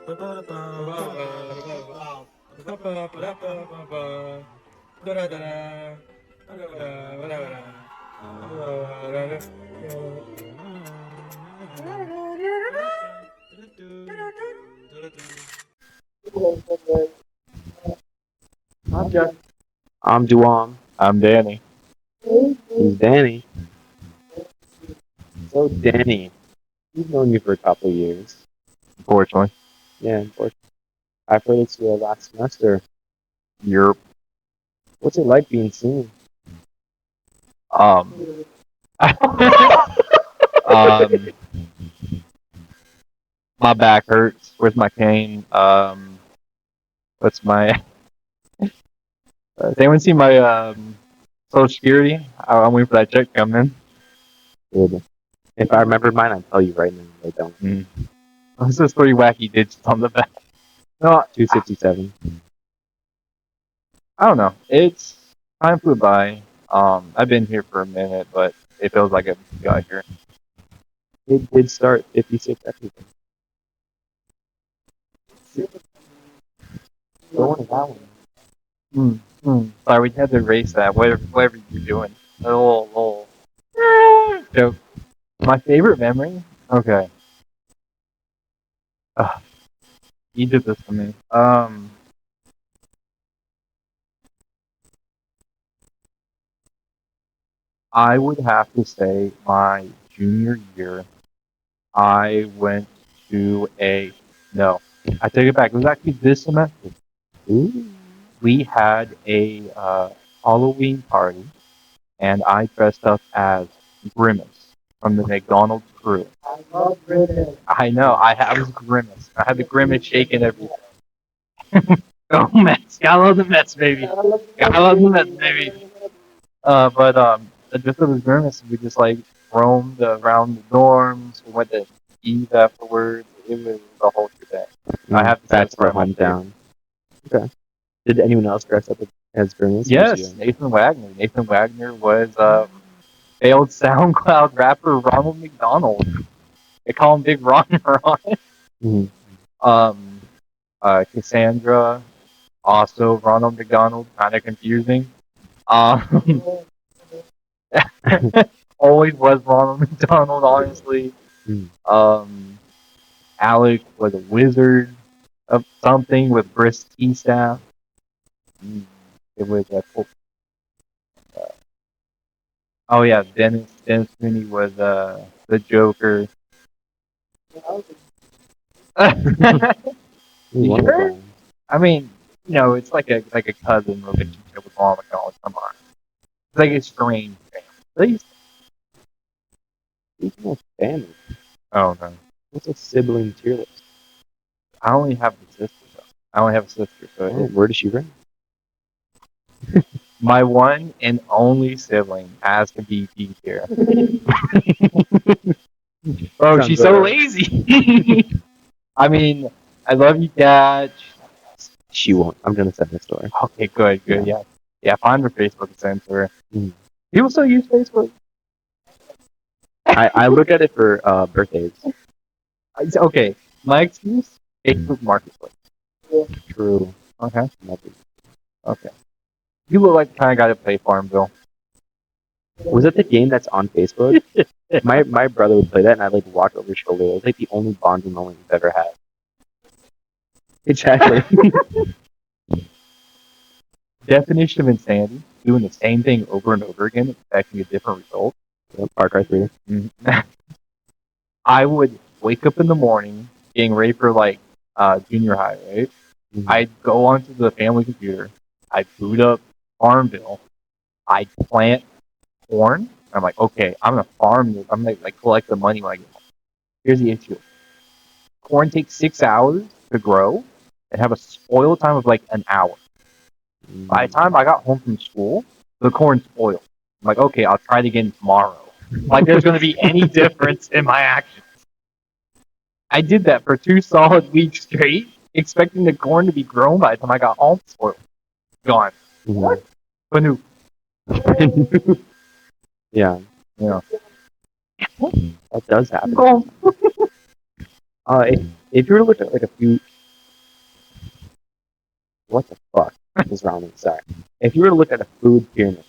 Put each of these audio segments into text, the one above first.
I'm Jeff. I'm Duam. I'm Danny. He's Danny. So Danny, we've known you for a couple of years. Unfortunately, Yeah, unfortunately. I've heard it's your last semester. Europe. What's it like being seen? Um, um, my back hurts. Where's my cane? What's my? Has anyone seen my Social Security? I'm waiting for that check to come in. Good. If I remember mine, I'd tell you right now. I don't. This is 3 wacky digits on the back. No, 267. I don't know. It's time flew by. I've been here for a minute, but it feels like I got here. It did start 56 episodes. Going to that one. Sorry, we had to erase that. Whatever you're doing. A little joke. My favorite memory? Okay. You did this to me. I would have to say my junior year, I went to no, I take it back. It was actually this semester. Ooh. We had a Halloween party, and I dressed up as Grimace from the McDonald's crew. I love Grimace. I know, I was Grimace. I had the Grimace shake and everything. Oh, Mets. Gotta love the Mets, baby. Gotta love the Mets, baby. Just as Grimace, we just like roamed around the dorms. We went to eat afterwards. It was the whole shebang. I have to say That's for hometown. Okay. Did anyone else dress up as Grimace? Yes, Nathan Wagner. Nathan Wagner was failed SoundCloud rapper Ronald McDonald. They call him Big Ron Ron. Cassandra, also Ronald McDonald, kind of confusing. Always was Ronald McDonald, honestly. Alec was a wizard of something with Brisk Tea Staff. It was oh yeah, Dennis Sweeney was the Joker. Sure? I mean, it's like a cousin relationship with Ronald McDonald. Come on, it's like a strange family. Speaking of family. Oh no. What's a sibling tier list? I only have a sister though. I only have a sister, so where does she rank? My one and only sibling has to be D tier. Oh, she's so lazy. I mean, I love you, Dad. She won't. I'm gonna send this to her. Okay, good. Yeah. Find her Facebook and send to her. People still use Facebook. I look at it for birthdays. Okay, my excuse: Facebook Marketplace. True. Okay. You look like the kind of guy to play Farmville. Was that the game that's on Facebook? my brother would play that, and I'd like walk over his shoulder. It was like the only bonding moment we've ever had. Exactly. Definition of insanity: doing the same thing over and over again, expecting a different result. Far Cry 3. I would wake up in the morning, getting ready for like junior high, right? I'd go onto the family computer. I'd boot up Farmville. I'd plant corn. I'm like, okay, I'm gonna farm this. I'm gonna like collect the money when I get home. Here's the issue: corn takes 6 hours to grow and have a spoil time of like an hour. By the time I got home from school, the corn spoiled. I'm like, okay, I'll try it again tomorrow. Like there's gonna be any difference in my actions. I did that for 2 solid weeks straight, expecting the corn to be grown by the time I got home. Spoiled. Gone. What? Banu. Yeah. That does happen. If you were to look at like a few what the fuck is ramen? Sorry. If you were to look at a food pyramid,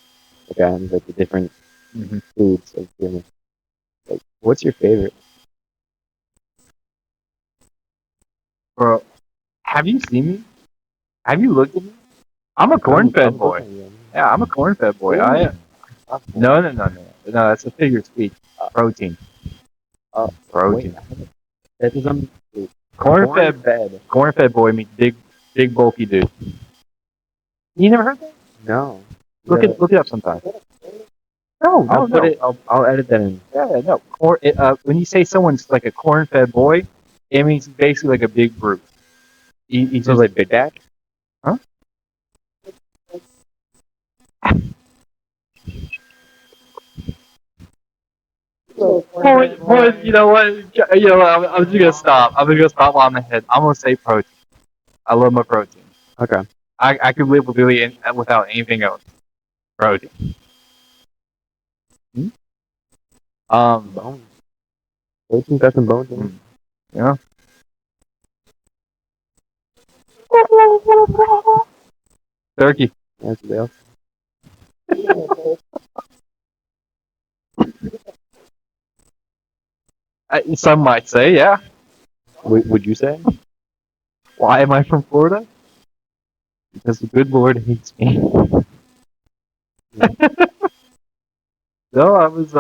okay, and like the different foods of pyramid, like what's your favorite? Bro, have you seen me? Have you looked at me? I'm a corn-fed boy. Yeah, I'm a corn-fed boy. No. That's a figure of speech. Protein. Protein. That is Corn-fed. Corn-fed boy means big bulky dude. You never heard that? No. Look it up sometime. No, I'll edit that in. Yeah, no. When you say someone's like a corn-fed boy, it means basically like a big brute. He's So just like big back? Huh? Boy, you know what? I'm just gonna stop. I'm gonna stop while I'm ahead. I'm gonna say protein. I love my protein. Okay. I could live without anything else. Protein. Bones. Protein, got some bones in it. Yeah. Turkey. That's what else. Some might say, yeah. Would you say? Why am I from Florida? Because the good Lord hates me. No, I was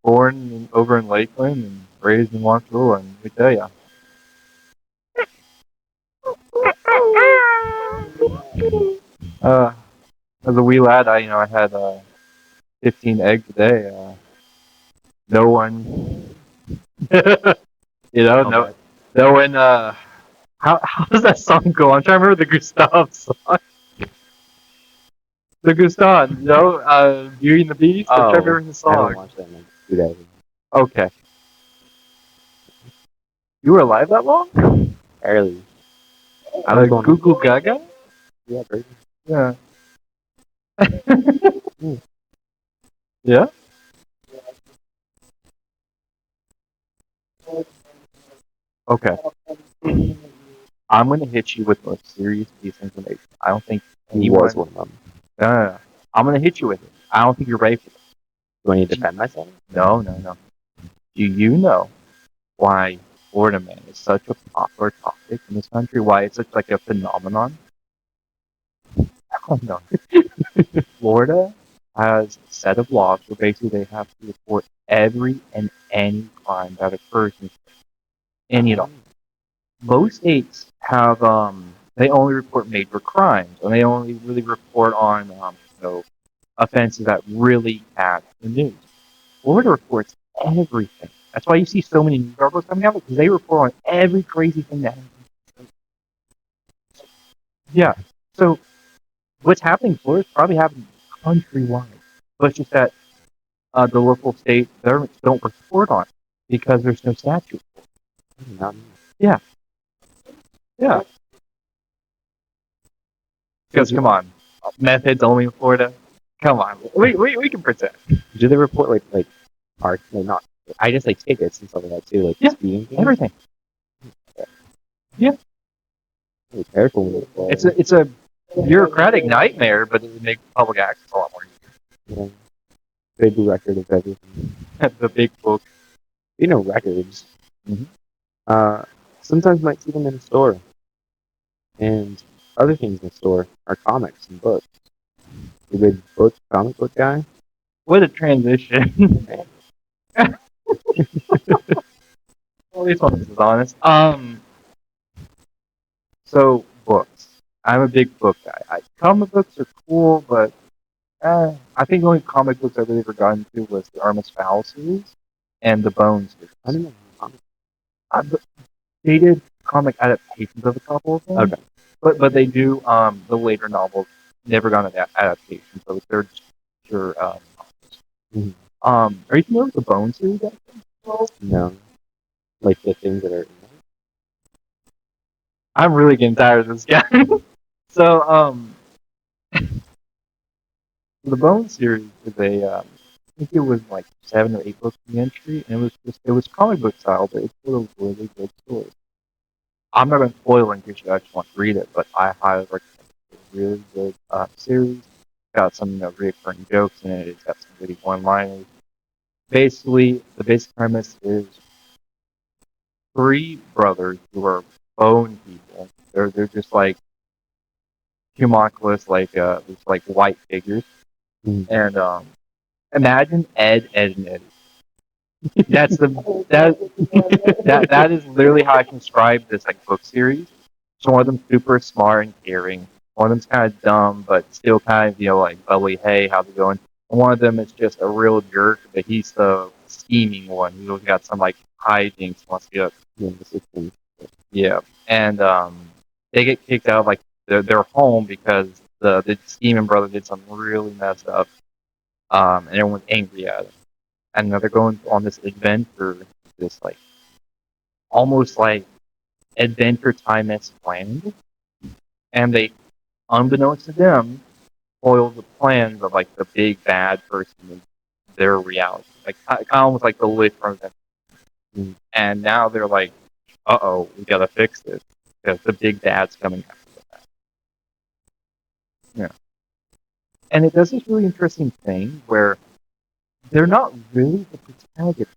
born over in Lakeland and raised in Waukegan, and we tell ya. As a wee lad, I had 15 eggs a day. No one, no one. How does that song go? I'm trying to remember the Gustav song. The Gustav, Beauty and the Beast. I'm trying to remember the song. I haven't watched that in like 2 days. Okay. You were alive that long? Barely. I was going Google Gaga? Yeah, crazy. Yeah. Yeah? Okay. I'm going to hit you with a serious piece of information. I don't think He was one of them. No. I'm going to hit you with it. I don't think you're ready for it. Do I need to defend myself? No. Do you know why Florida man is such a popular topic in this country? Why it's such like a phenomenon? Oh no. Florida has a set of laws where basically they have to report every and any crime that occurs in the state. Any at all. Most states have they only report major crimes and they only really report on offenses that really have the news. Florida reports everything. That's why you see so many news articles coming out because they report on every crazy thing that happens. Yeah. So what's happening in Florida is probably happening countrywide. But it's just that the local state governments don't report on it because there's no statute. Yeah. Because come on, meth heads only in Florida. Come on, we can pretend. Do they report like parts? No, not. I just like tickets and stuff like that too, like speeding things? Everything. Yeah. Be careful with it. It's a bureaucratic nightmare, but it would make public access a lot more easy. Yeah. Big record of everything. The big book. Records. Sometimes might see them in a store. And other things in the store are comics and books. You a big comic book guy? What a transition. Well, at least one is honest. So books. I'm a big book guy. Comic books are cool, but I think the only comic books I really ever got into was the Artemis Fowl series and the Bones series. I don't know. They did comic adaptations of a couple of them. Okay. But they do the later novels never got an adaptation, so they're just pure novels. Are you familiar with the Bones series? No. Like the things that are. I'm really getting tired of this guy. So the Bones series is I think it was like 7 or 8 books in the entry, and it was comic book style, but it's full of really good stories. I'm not going to spoil it in case you actually want to read it, but I highly recommend it. It's a really good series. It's got some recurring jokes in it. It's got some witty one-liners. Basically, the basic premise is three brothers who are bone people. They're just like homunculus, just like white figures. And imagine Ed, and Eddie. That's the that is literally how I can describe this like book series. So one of them's super smart and caring. One of them's kind of dumb, but still kind of like bubbly. Hey, how's it going? And one of them is just a real jerk, but he's the scheming one. He's got some like hijinks wants to get in the system. Yeah, and they get kicked out of like their home because the scheming brother did something really messed up. And everyone's angry at him. And now they're going on this adventure, this like almost like adventure time as planned, and they, unbeknownst to them, spoil the plans of like the big bad person in their reality, like kind of almost like the lit from them. And now they're like, "Uh-oh, we gotta fix this because the big bad's coming after that." Yeah, and it does this really interesting thing where they're not really the protagonist.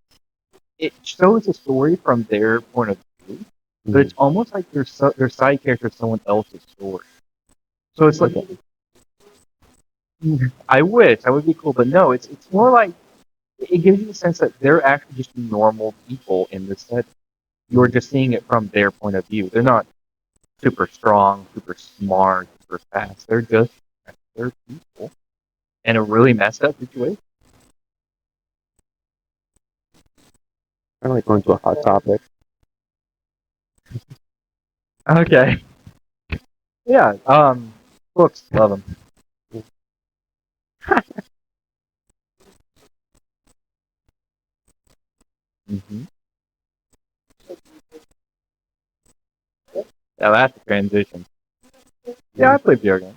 It shows a story from their point of view, but it's almost like their side character is someone else's story. So it's like, I wish that would be cool, but no, it's more like it gives you the sense that they're actually just normal people in this set. You're just seeing it from their point of view. They're not super strong, super smart, super fast. They're people in a really messed up situation. Kind of like going to a hot topic. Okay. Yeah. Books, love them. Mm-hmm. Yeah, that's a transition. Yeah, I play video games.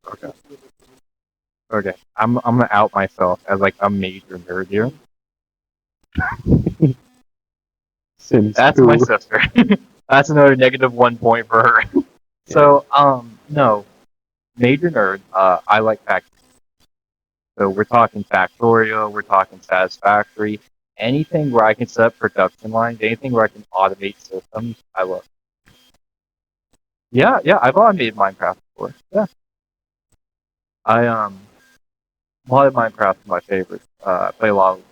Okay. Okay. I'm gonna out myself as like a major nerd here. That's my sister. That's another negative 1 point for her. So, no, major nerd. I like fact. So we're talking Factorio. We're talking Satisfactory. Anything where I can set up production lines. Anything where I can automate systems. I love. Yeah, yeah. I've automated Minecraft before. Yeah. I. A lot of Minecraft is my favorite. I play a lot of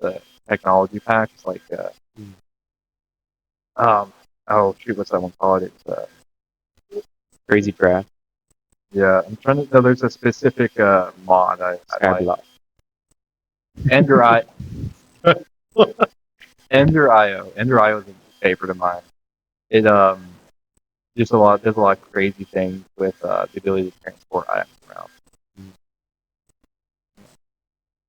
the technology packs like oh shoot, what's that one called? It's Crazy Craft. Yeah, I'm trying to. No, there's a specific mod I like. Ender I Ender IO. Ender IO is a favorite of mine. It just a lot. There's a lot of crazy things with the ability to transport items around.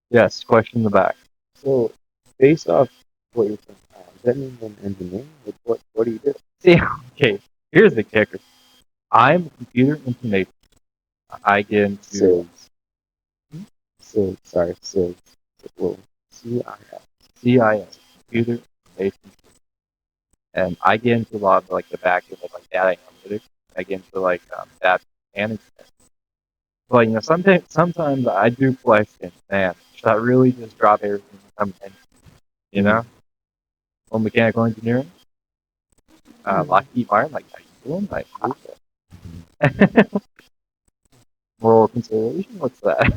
Yes, question in the back. So, based off what you're saying, does that mean you're an engineer? Like, what do you do? See, okay, here's the kicker. I'm a computer information. I get into SIG. Well, CIS, computer information, and I get into a lot of like the back end of like data analytics. I get into like data management. But sometimes I do question, man, should I really just drop everything and come in? You know? Well, mechanical engineering, Lockheed Martin, like how you doing? Like moral consideration, what's that?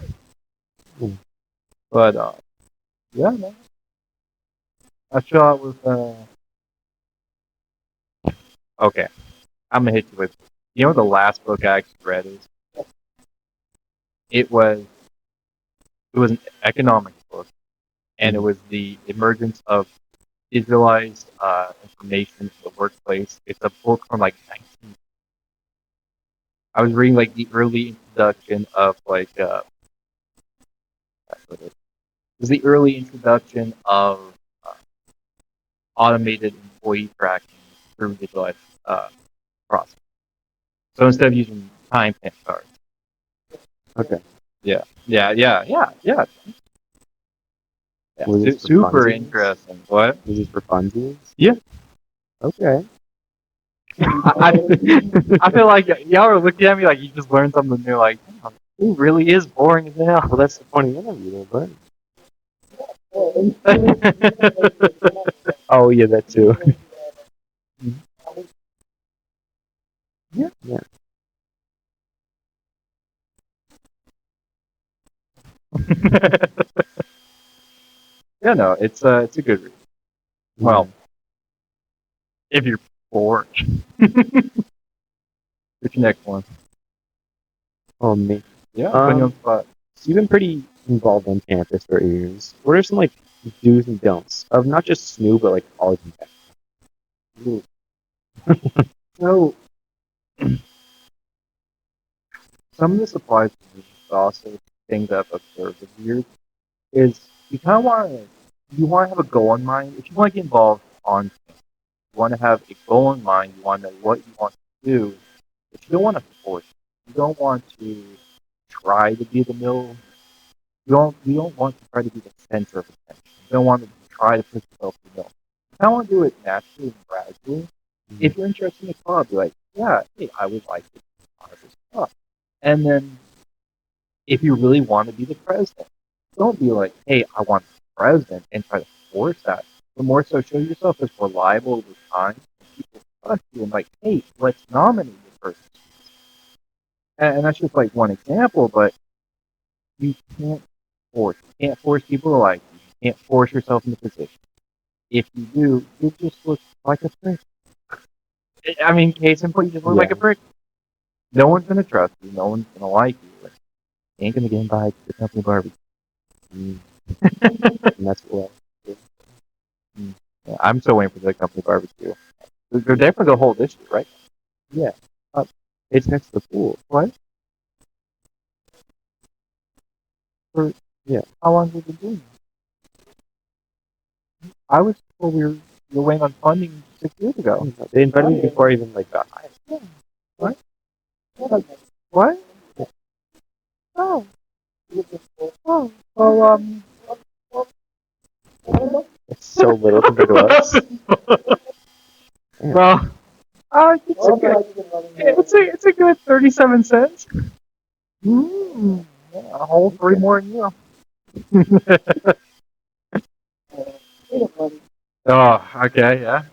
But yeah, man. I shot with okay. I'm gonna hit you with, you know, the last book I actually read is, it was an economics book, and it was the emergence of visualized information in the workplace. It's a book from like 19. I was reading like the early introduction of like it was the early introduction of uh, automated employee tracking through visualized process. So instead of using time stamp cards. Okay. Yeah. Was this for Super funsies? interesting. What? Was this for funsies? Yeah. Okay. I feel like y'all are looking at me like you just learned something new. Like, "Damn, it really is boring as hell." Well, that's the funny interview, but. Oh yeah, that too. Yeah. Yeah. Yeah, no, it's a good read. Well, if you're bored. What's your next one? Oh me. Yeah, putting you on the spot. So you've been pretty involved on campus for years. What are some like do's and don'ts of not just SNU but like college and tech? So some of the supplies also things I've observed over the years is you kind of want to have a goal in mind. If you want to get involved on, you want to have a goal in mind. You want to know what you want to do. But you don't want to force. You don't want to try to be the middle. You don't want to try to be the center of attention. You don't want to try to push yourself to the middle. You kind of want to do it naturally and gradually. If you're interested in a club, be like, yeah, hey, I would like to be part of this club. And then if you really want to be the president, don't be like, hey, I want to be president and try to force that. But more so show yourself as reliable over time. And people trust you and like, hey, let's nominate this person. And that's just like one example, but you can't force. You can't force people to like you. You can't force yourself into position. If you do, you just look like a prick. I mean, case in point, you just look like a prick. No one's gonna trust you. No one's gonna like you. You ain't gonna get invited to the company barbecue. And that's what. Yeah, I'm still waiting for the company barbecue. They're definitely gonna hold this year, right? Yeah. It's next to the pool. What? Yeah. How long have we been doing this? I was told we were waiting on funding 6 years ago. They invited me before I even like got hired. What? What? Oh. Oh. Well, It's so little compared to us. Well, it's a good 37 cents. A whole 3 more than you. Oh, okay, yeah.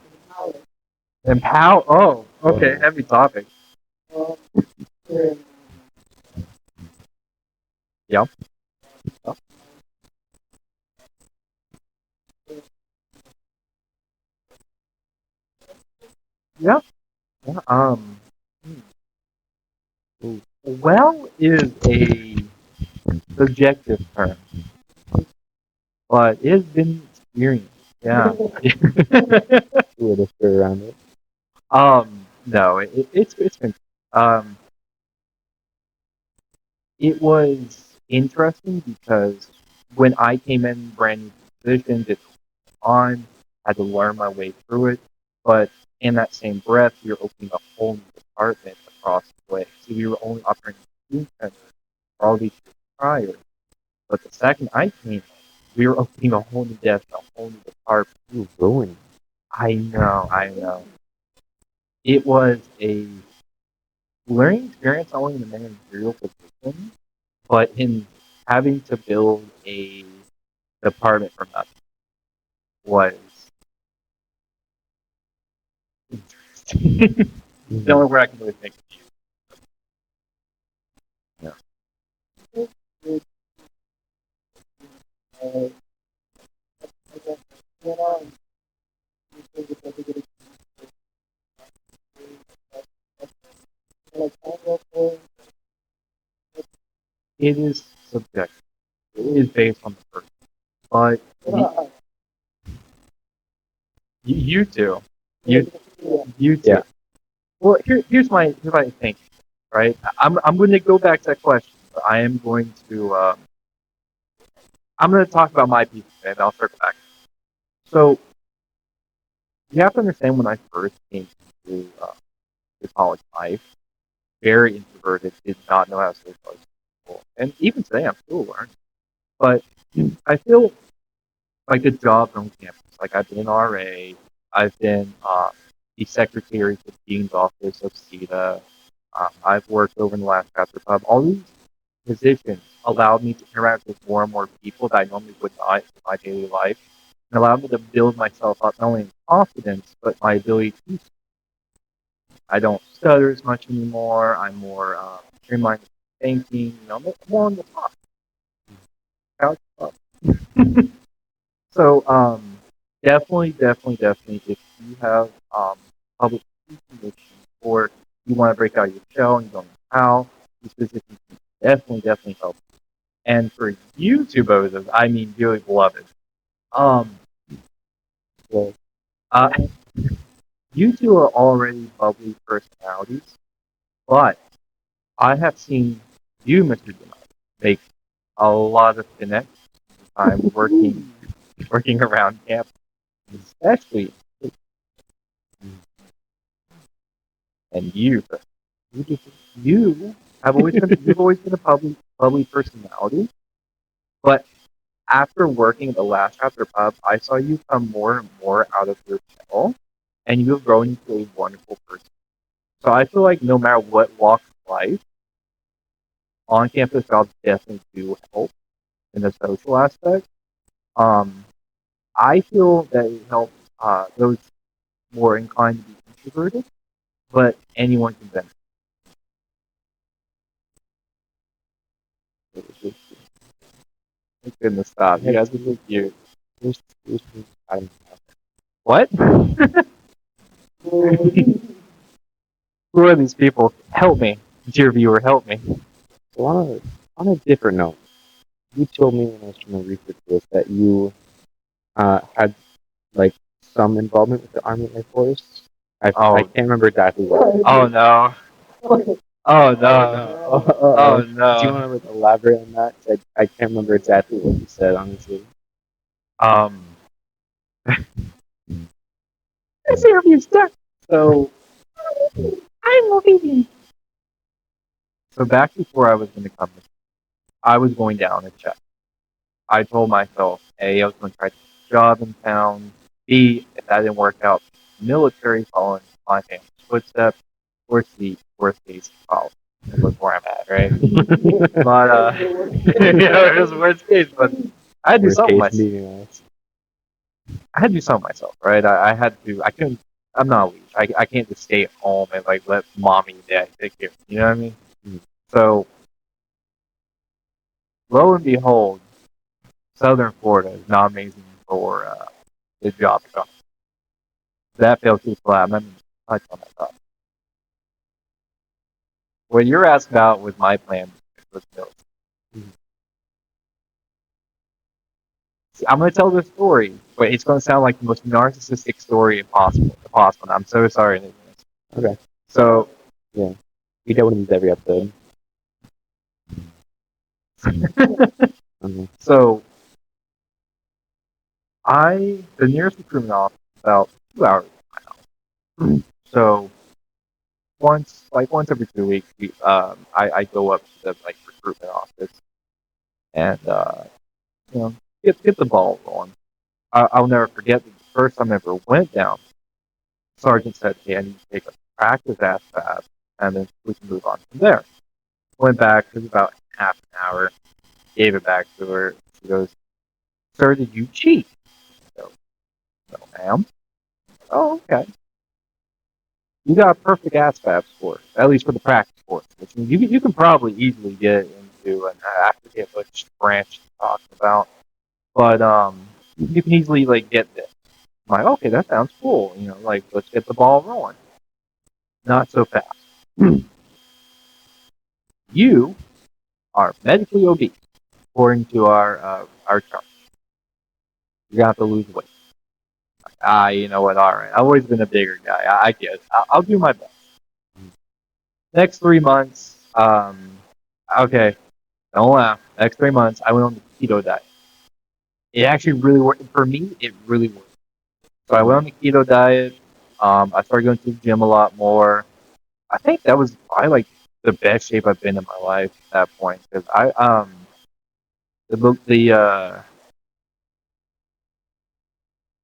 And how? Oh, okay, heavy topic. Yep. Yeah. Yeah. Well is a subjective term, but it has been experienced. Yeah. With a stir around it. No, it's been. Um, it was interesting because when I came in brand new position, it's on, had to learn my way through it, but in that same breath, we were opening a whole new department across the way. So we were only operating a student center for all these years prior. But the second I came in, we were opening a whole new desk, a whole new department. You ruined. I know. It was a learning experience not only in the managerial position, but in having to build a department from nothing was interesting. The only word I can really think of. It is subjective. It is based on the person. But you two. You two. Yeah. Well, here's my thing, right? I'm going to go back to that question. But I am going to I'm going to talk about my piece today, and I'll circle back. So you have to understand when I first came to college life, very introverted, did not know how to socialize with people. And even today, I'm still learning. But I feel like the jobs on campus, like I've been RA, I've been the secretary for the dean's office of CETA. I've worked over in the last chapter pub. All these positions allowed me to interact with more and more people that I normally would not in my daily life, and allowed me to build myself up not only in confidence but my ability to. I don't stutter as much anymore. I'm more streamlined thinking. I'm more on the top. Couch up. So definitely, if you have public speaking issues or you want to break out your shell and you don't know how, this position can definitely help. And for you two both of, I mean, dearly beloved, um, well, uh, you two are already bubbly personalities, but I have seen you, Mr. Denai, make a lot of connections time working around campus, especially. And you have always been you've always been a bubbly personality. But after working at the last chapter pub, I saw you come more and more out of your shell, and you have grown into a wonderful person. So I feel like no matter what walk of life, on campus jobs definitely do help in the social aspect. Um, I feel that it helps those more inclined to be introverted, but anyone can benefit. My goodness, stop! You guys are so cute. What? Who are these people? Help me, dear viewer, help me. So on a different note, you told me when I was trying to research this that you had like some involvement with the Army Air Force. I can't remember exactly what. Oh no. Oh no. Oh Do you no. want to elaborate on that? I can't remember exactly what you said, honestly. This interview's done. So I'm moving. So back before I was going to come, I was going down and check. I told myself, A, I was going to try to get a job in town. B, if that didn't work out, military following my family's footsteps. Or C, worst case, college. That's where I'm at, right? But it was worst case, but I had to do something myself. I had to do something myself, right? I had to. I couldn't. I'm not a leech. I can't just stay at home and like let mommy and dad take care. You know what I mean? So lo and behold, Southern Florida is not amazing for the job stuff. That fell too flat. I'm touch on that thought. What you're asking about was my plan with military. See, I'm going to tell this story, but it's going to sound like the most narcissistic story possible. I'm so sorry in advance. Okay. So, yeah, we get one of these every episode. So, the nearest recruitment office is about 2 hours from my house. So, once every 2 weeks, I go up to the recruitment office and get the ball rolling. I'll never forget the first time I ever went down. Sergeant said, "Hey, I need to take a practice ASVAB, and then we can move on from there." Went back. It was about half an hour. Gave it back to her. She goes, "Sir, did you cheat?" So, no, ma'am. Oh, okay. You got a perfect ASVAB score, at least for the practice course, which you can probably easily get into an applicant which branch you're talking about. But you can easily get this. I'm like, okay, that sounds cool. Let's get the ball rolling. Not so fast. You are medically obese, according to our chart. You're gonna have to lose weight. You know what? All right. I've always been a bigger guy. I get it. I'll do my best. Next 3 months, okay, don't laugh. Next 3 months, I went on the keto diet. It actually really worked for me. It really worked. So I went on the keto diet. I started going to the gym a lot more. I think that was probably the best shape I've been in my life at that point. Because the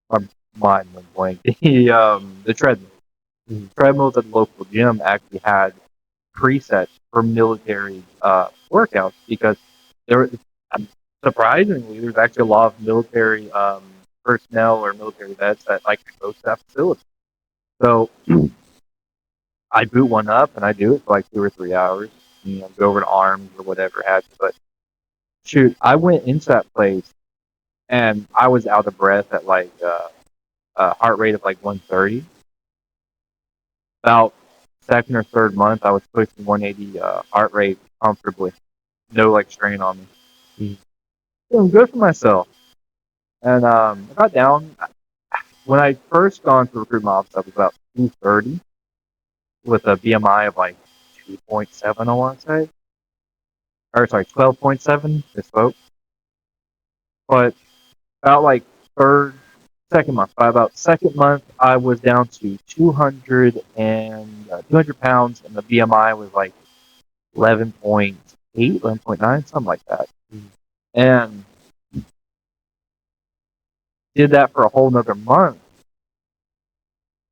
my mind went blank. The treadmill. Treadmills at the local gym actually had presets for military workouts because there, surprisingly, there's actually a lot of military personnel or military vets that like to go to that facility. So I boot one up and I do it for like 2 or 3 hours. Go over to arms or whatever have you. But shoot, I went into that place and I was out of breath at like a heart rate of like 130. About second or third month, I was pushing 180 heart rate comfortably. No like strain on me. Feeling good for myself. And I got down. When I first gone to recruitment office, I was about 230 with a BMI of like 2.7, I want to say. Or sorry, 12.7, misspoke. But about like second month, by about second month, I was down to 200 pounds, and the BMI was like 11.8, 11.9, something like that. And did that for a whole nother month.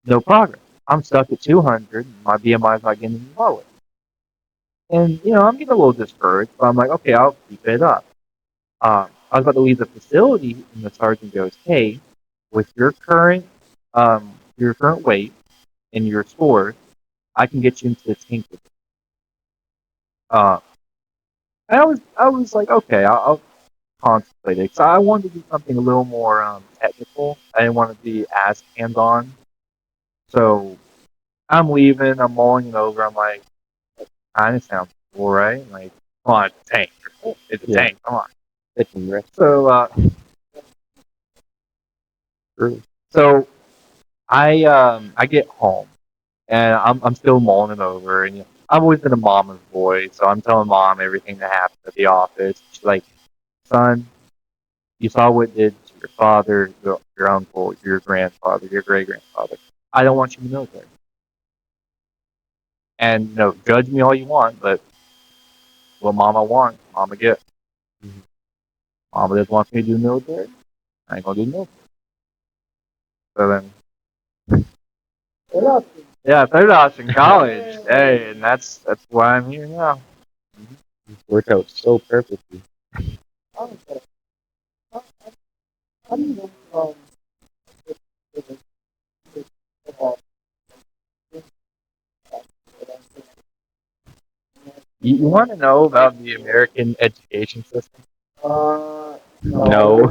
No progress. I'm stuck at 200. My BMI is not getting any lower. And, I'm getting a little discouraged, but I'm like, okay, I'll keep it up. I was about to leave the facility, and the sergeant goes, "Hey, with your current weight and your score, I can get you into the tank." Uh, and I was like, okay, I'll contemplate it. So I wanted to do something a little more technical. I didn't want to be as hands-on. So I'm leaving. I'm mulling it over. I'm like, kind of sounds cool, right? Like, come on, it's a tank. It's a tank. Come on. So, so I get home and I'm still mulling it over, and I've always been a mama's boy, so I'm telling mom everything that happened at the office. She's like, "Son, you saw what it did to your father, your uncle, your grandfather, your great grandfather. I don't want you in the military. And judge me all you want, but what mama wants, mama gets. Mama just wants me to do the military. I ain't gonna do the military." So then, yeah, third option, college. Hey, and that's why I'm here now. Worked out so perfectly. You want to know about the American education system? No.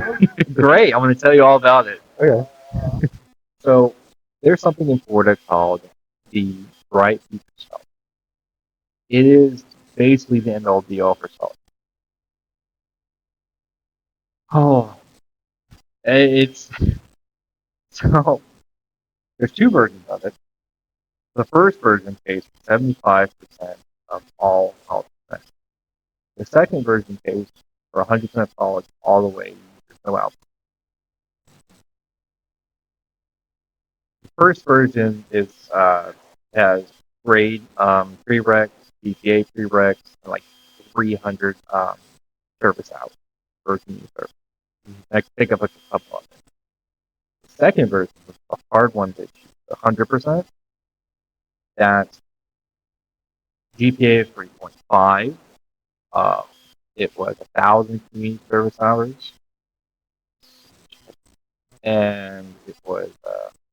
Great, I'm going to tell you all about it. Okay. So there's something in Florida called the Bright Future Scholarship. It is basically the end all be all for scholarship. Oh, it's so there's two versions of it. The first version pays for 75% of all college expenses. The second version pays for 100% of college all the way. There's no out. The first version has grade prereqs, GPA prereqs, and like 300 service hours for community service. I can pick up a couple of them. The second version was the hard one that you 100%. That's GPA of 3.5. It was 1,000 community service hours, and it was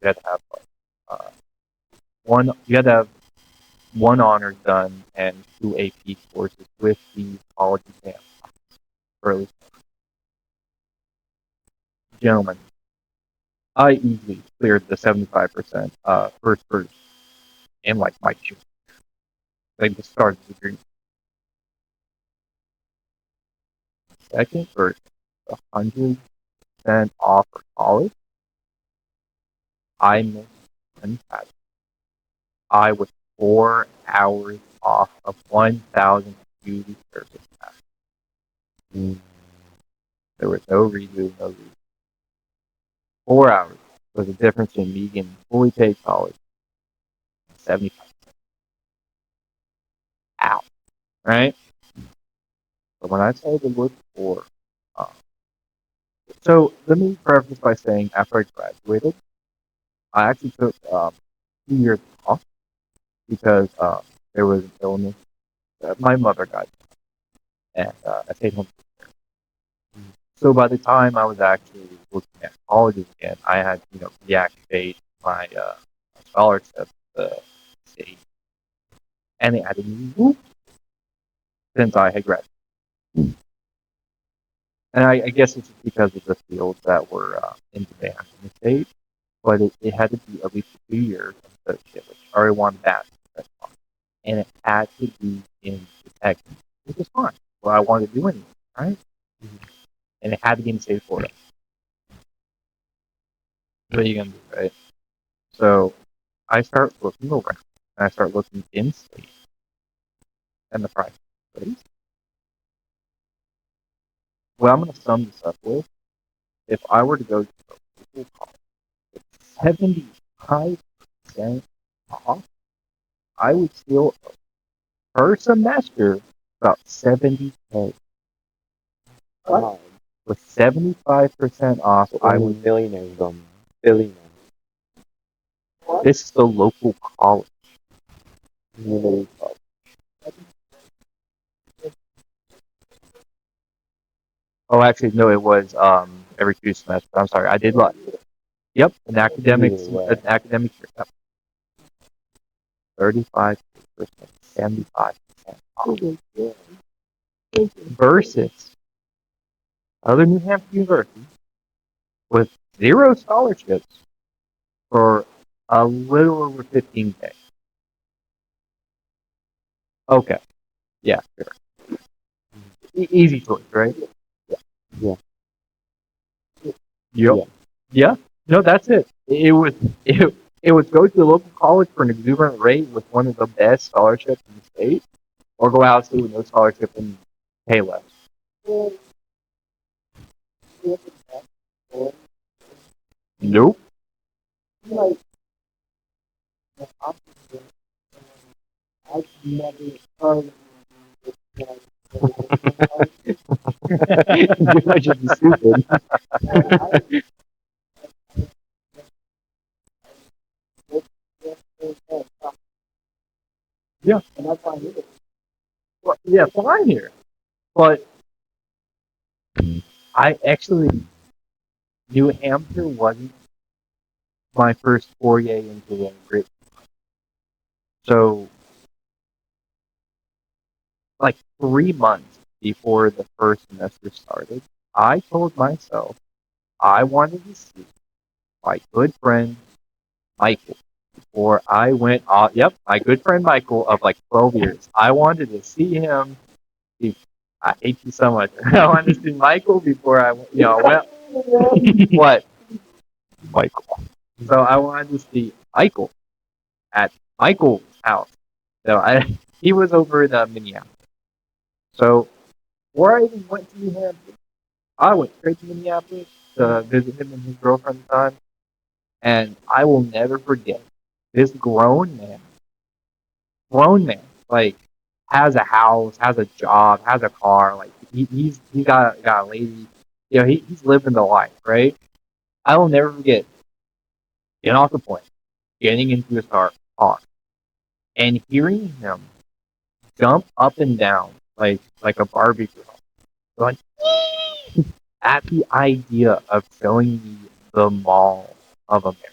you had to have you had to have one honors done and 2 AP courses with the college exam. Early gentlemen, I easily cleared the 75% first version in like my two. Like the start of the dream. Second version, 100% off for college. I missed one class. I was 4 hours off of 1,000 community service class. There was no redo, no redo. 4 hours was the difference between me getting fully paid college and 75. out, right? But when I started to look for, uh, so let me preface by saying after I graduated, I actually took 2 years off because there was an illness. My mother got, and I stayed home. So by the time I was actually looking at colleges again, I had reactivate my scholarship to the state, and they added me whoop, since I had graduated. And I guess it's just because of the fields that were in demand in the state, but it had to be at least 2 years of associate, which I already wanted that, and it had to be in the tech, which is fine. What I wanted to do anyway, right? And it had to be in the state of Florida. What are you gonna do, right? So I start looking around, and I start looking in state and the private place. What I'm gonna sum this up with, if I were to go to a local college with 75% off, I would still per semester about 70K. Wow. With 75% off, I would. Millionaires going billionaires. This is the local college. Community college. Oh, actually, no, it was every 2 semesters. I'm sorry, I did lie. Yep, an academic year. Yep. 35%, 75% off. Versus other New Hampshire universities with 0 scholarships for a little over 15K. Okay, yeah, sure. Easy choice, right? Yeah. Yep. Yeah. No, that's it. It was go to the local college for an exuberant rate with one of the best scholarships in the state, or go out of state with no scholarship and pay less. Nope. You might just be stupid. Yeah. Well, yeah, fine here. But I actually, New Hampshire wasn't my first foray into the grit. So, like 3 months before the first semester started, I told myself I wanted to see my good friend Michael before I went off. Yep, my good friend Michael of like 12 years. I wanted to see him. I hate you so much. I wanted to see Michael before I went. What? Michael. So I wanted to see Michael at Michael's house. So he was over in Minneapolis. So before I even went to New Hampshire, I went straight to Minneapolis to visit him and his girlfriend at the time. And I will never forget this grown man, like has a house, has a job, has a car, like he's got a lady, he's living the life, right? I will never forget getting off the plane, getting into his car, and hearing him jump up and down like a Barbie girl, going at the idea of showing me the Mall of America.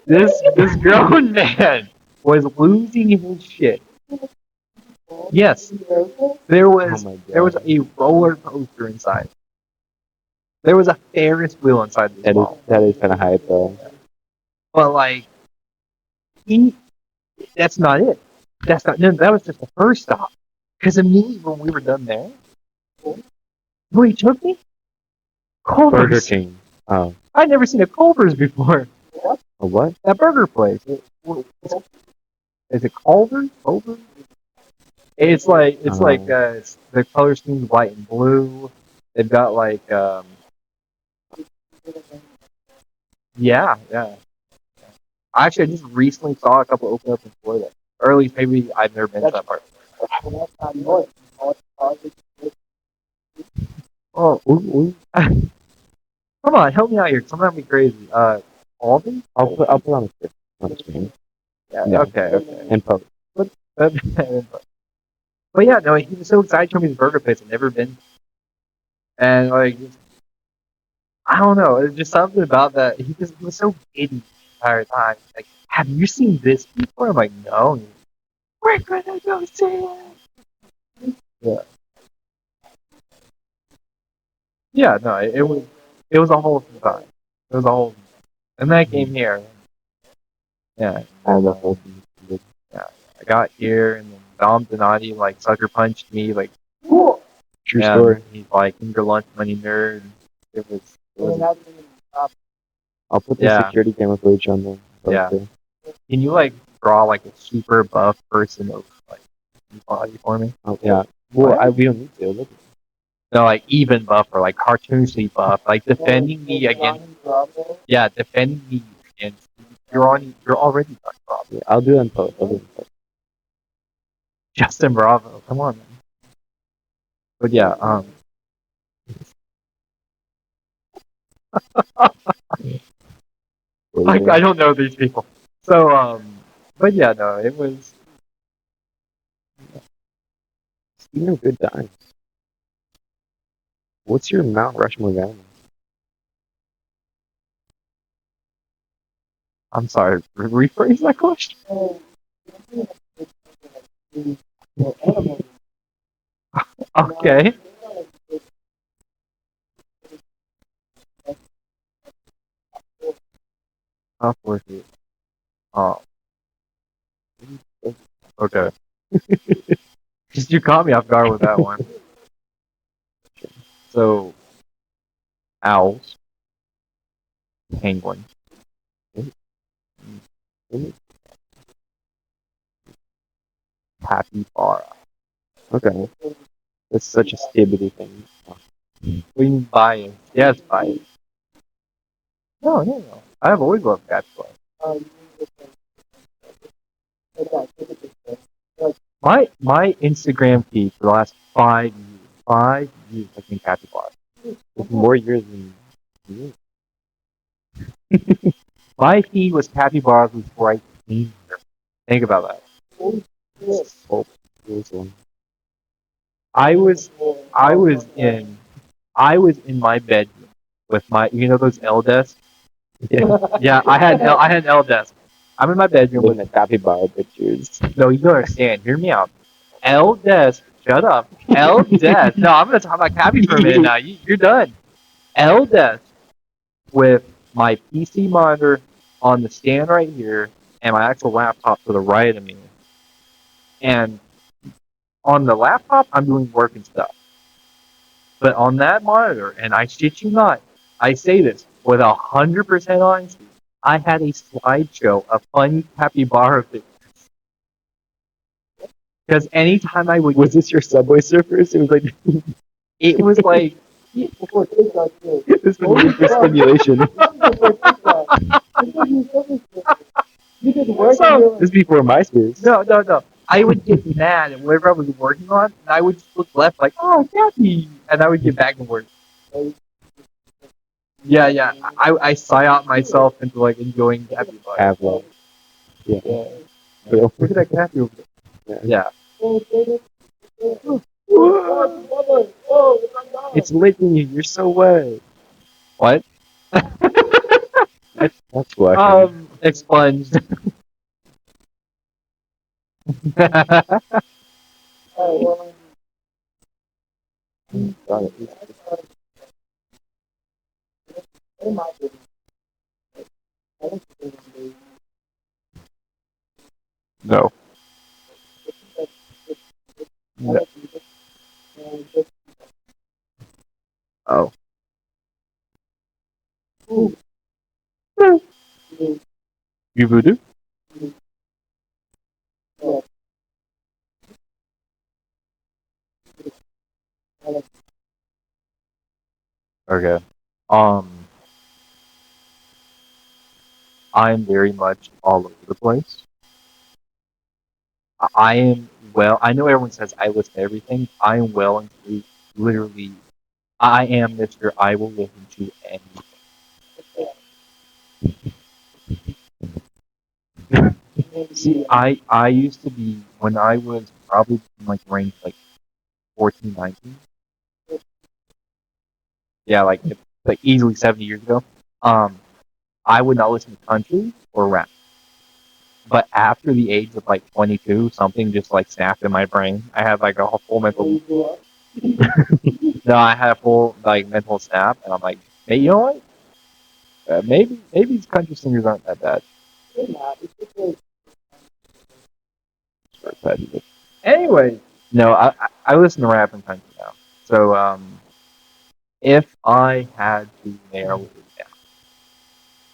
This grown man was losing his shit. Yes, there was a roller coaster inside. There was a Ferris wheel inside this mall. That is kind of hype though. But like, that's not it. That was just the first stop. Because immediately when we were done there, where he took me, Culver's. Burger King. Oh, I'd never seen a Culver's before. a what? That burger place. Is it Culver's? Culver's? It's like the color scheme's white and blue. They've got like yeah. Actually, I just recently saw a couple open up in Florida. Or at least maybe I've never been to that part. Oh, come on, help me out here. Something me crazy. Alden? I'll put on the screen. Yeah. Okay. And post. But yeah, no, he was so excited to show me the burger place I've never been. And like, I don't know, it's just something about that. He was so giddy the entire time. Like, have you seen this before? I'm like, no. We're gonna go see it. Yeah. Yeah, no, it was a whole time. It was a whole, and then I came here. Yeah, And the whole thing. yeah. I got here, and then Dom Donati like sucker punched me, like True story. He's like, "Your lunch money nerd." It was I'll put the security camera footage on there. Yeah. Can you like draw like a super buff person of like body for me? Oh yeah. Well, we don't need to. Look. No, like even buff or like cartoonishly buff, like defending me against. Yeah, defending me against. You're already on Bravo. Yeah, I'll do it in post. Justin Bravo, come on, man. But yeah, I don't know these people. So, but yeah, no, it was. Speaking of good times, what's your Mount Rushmore value? I'm sorry, rephrase that question. Okay. Tough work. Oh. Okay. Just you caught me off guard with that one. So, owls, penguin, capybara. Okay. That's such a stability thing. We can buy it. Yes, buy it. No. I've always loved capybara. My Instagram feed for the last 5 years, has been capybara. It's more years than you. My feed was capybaras before I came here. Think about that. I was in my bedroom with my those L desks. Yeah, I had an L desk. I'm in my bedroom Looking with at capybara pictures. no, you don't understand. Hear me out. L desk. Shut up. L desk. No, I'm gonna talk about Cappy for a minute now. You're done. L desk with my PC monitor on the stand right here and my actual laptop to the right of me. And on the laptop, I'm doing work and stuff. But on that monitor, and I shit you not, I say this with 100% honesty, I had a slideshow of funny capybara pictures. Because anytime I would, Was this your Subway Surfers? It was like this this was for stimulation. This is before MySpace. No. I would get mad at whatever I was working on, and I would just look left like, oh, Cappy, and I would get back and work. Yeah. I psyop myself into like enjoying Cappy. Pavlov. Yeah. Look at that Cappy over there. Yeah. It's licking you. You're so wet. What? That's why. Expunged. No. No. Oh. You voodoo? Okay. I'm very much all over the place. I am well. I know everyone says I listen to everything. I am well into literally. I am Mister. I will listen to anything. See, I used to be when I was probably like ranked like 14, 19. Yeah, like easily 70 years ago. Um, I would not listen to country or rap. But after the age of like 22, something just like snapped in my brain. I had like a full mental. No, I had a full like mental snap, and I'm like, hey, you know what? Maybe these country singers aren't that bad. Anyway, no, I listen to rap and country now. So if I had to narrow it down,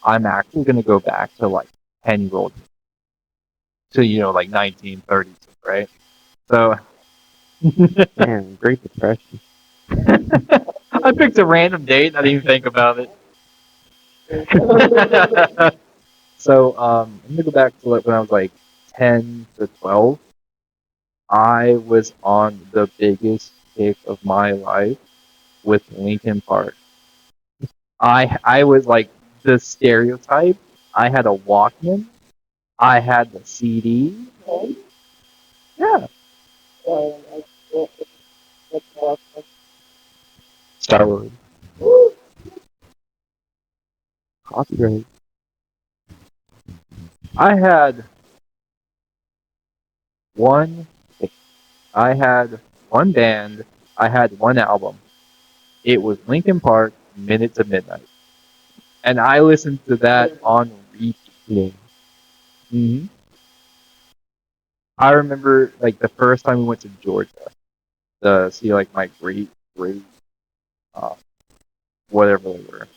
I'm actually gonna go back to like 10-year-old to like 1930s, right? So Man, Great Depression. I picked a random date. I didn't even think about it. So I'm gonna go back to like when I was like 10 to 12. I was on the biggest kick of my life with Linkin Park. I was like the stereotype. I had a Walkman. I had the CD. Yeah. Star Wars. Copyright. I had one. I had one band. I had one album. It was Linkin Park, Minute to Midnight, and I listened to that on repeat. Yeah. hmm I remember like the first time we went to Georgia to see like my great, uh, whatever they were.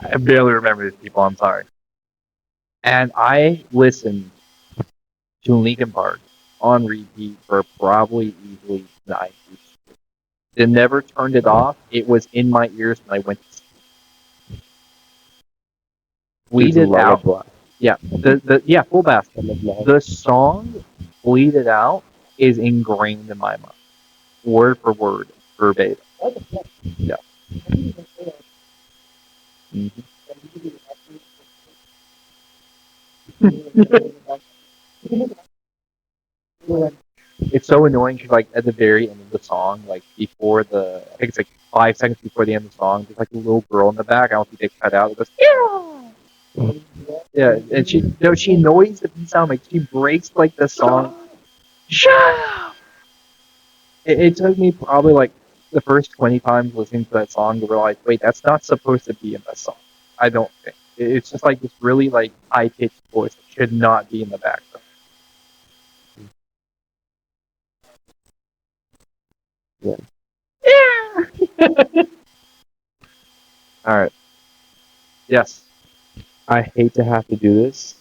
I barely remember these people. I'm sorry. And I listened to Linkin Park on repeat for probably easily 9 weeks. They never turned it off. It was in my ears when I went to sleep. Bleed It Out. Yeah, full blast. The song "Bleed It Out" is ingrained in my mind, word for word, verbatim. Yeah. Mhm. It's so annoying because like at the very end of the song, like before I think it's like 5 seconds before the end of the song, there's like a little girl in the back. I don't think they cut out. It goes, yeah, yeah, and she annoys the beat sound, like she breaks like the song. Shut up! It took me probably like the first 20 times listening to that song to realize, wait, that's not supposed to be in the song. I don't think it's just like this really like high pitched voice that should not be in the background. Yeah. Yeah. All right. Yes. I hate to have to do this,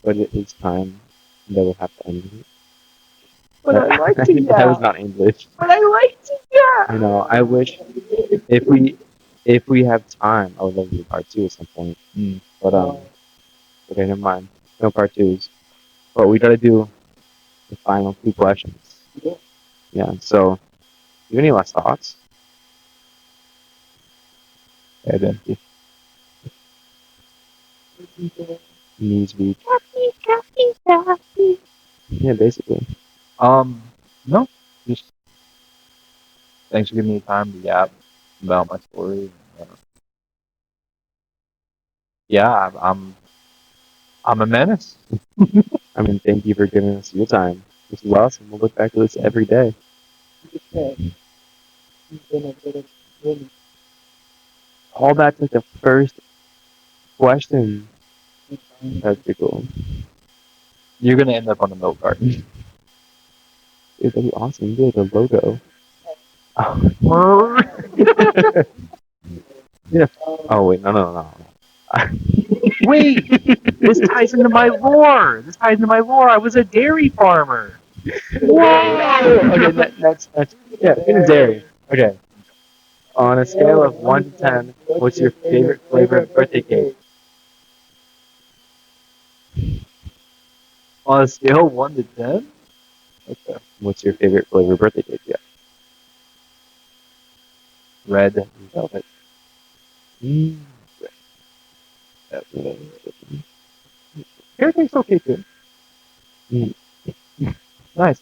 but it is time that we'll have to end it. But I like to, yeah. That was not English. But I like to, yeah. I know. I wish if we have time, I would love to do part two at some point. But okay, never mind. No part twos. But we gotta do the final two questions. Yeah. So, you have any last thoughts? Yeah, then. Needs be. Yeah, basically. No, just thanks for giving me the time to yap about my story. Yeah, I'm a menace. I mean, thank you for giving us your time. This is awesome. We'll look back to this every day. All back to like the first question. That's pretty cool. You're gonna end up on the milk carton. Dude, that'd be awesome. You do like a logo. Yeah. Oh wait, no. Wait, this ties into my lore. I was a dairy farmer. Whoa! Okay, that's yeah. In dairy. Okay. On a scale of 1 to 10, what's your favorite flavor of birthday cake? On a scale of 1 to 10? Okay. What's your favorite flavor birthday cake? Yeah. Red velvet. Mm. Carrot cake's okay too. Mm. Nice.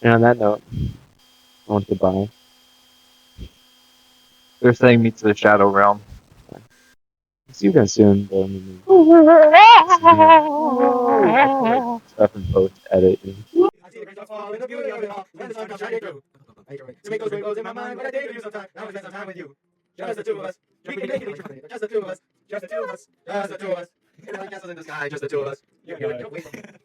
And on that note, I want to buy. They're saying meet to the shadow realm. See you guys soon. But, stuff in post editing. I see the great fall in the beauty of it all. When the sun comes shining through. To make those wrinkles in my mind, but I take you sometime. I want to spend some time with you. Just the two of us. Drinking naked, just the two of us. Just the two of us. Just the two of us. In the castles in the sky, just the two of us. You got it.